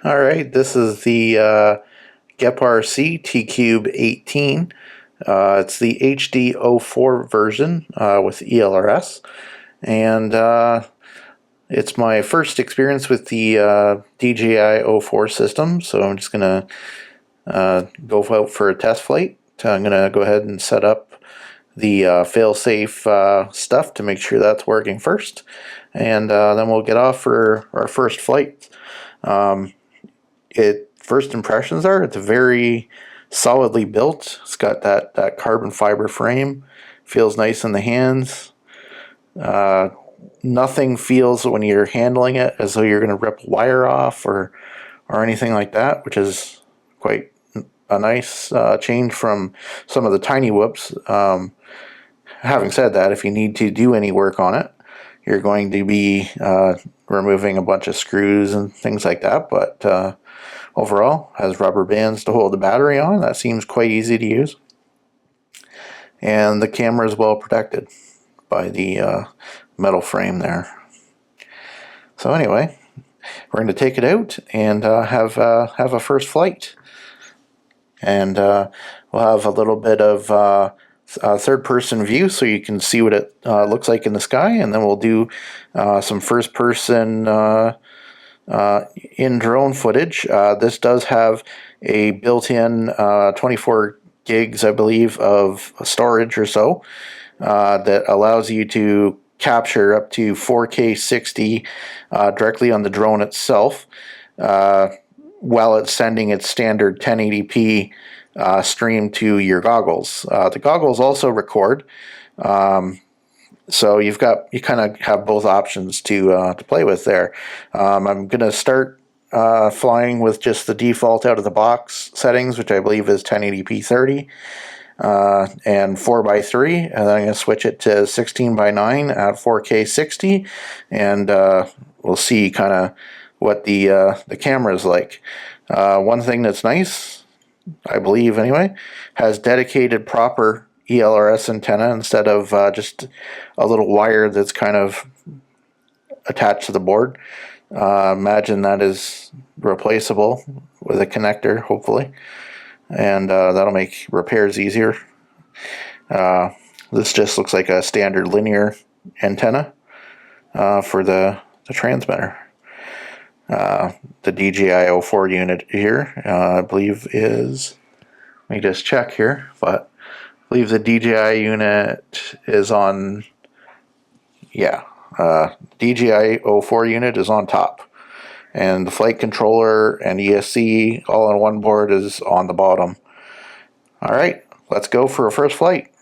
Alright, this is the GEPRC T Cube 18. It's the HD O4 version with ELRS, and it's my first experience with the DJI O4 system, so I'm just going to go out for a test flight. I'm going to go ahead and set up the fail-safe stuff to make sure that's working first, and then we'll get off for our first flight. First impressions are it's very solidly built. It's got that carbon fiber frame. Feels nice in the hands. Nothing feels when you're handling it as though you're going to rip a wire off or anything like that, which is quite a nice change from some of the tiny whoops. Having said that, if you need to do any work on it, you're going to be removing a bunch of screws and things like that, but overall has rubber bands to hold the battery on. That seems quite easy to use, and the camera is well protected by the metal frame there. So anyway, we're going to take it out and have a first flight, and we'll have a little bit of third-person view so you can see what it looks like in the sky, and then we'll do some first-person in drone footage. This does have a built-in 24 gigs, I believe, of storage or so that allows you to capture up to 4K 60 directly on the drone itself while it's sending its standard 1080p stream to your goggles. The goggles also record, so you kind of have both options to play with there. I'm going to start flying with just the default out of the box settings, which I believe is 1080p 30 and 4:3, and then I'm going to switch it to 16:9 at 4K 60, and we'll see kind of what the camera is like. One thing that's nice, I believe anyway, has dedicated proper ELRS antenna instead of just a little wire that's kind of attached to the board. Imagine that is replaceable with a connector, hopefully, and that'll make repairs easier. This just looks like a standard linear antenna for the transmitter. The DJI O4 unit here, I believe is, let me just check here, but I believe the DJI unit is on, yeah, DJI O4 unit is on top, and the flight controller and ESC all on one board is on the bottom. Alright, let's go for a first flight.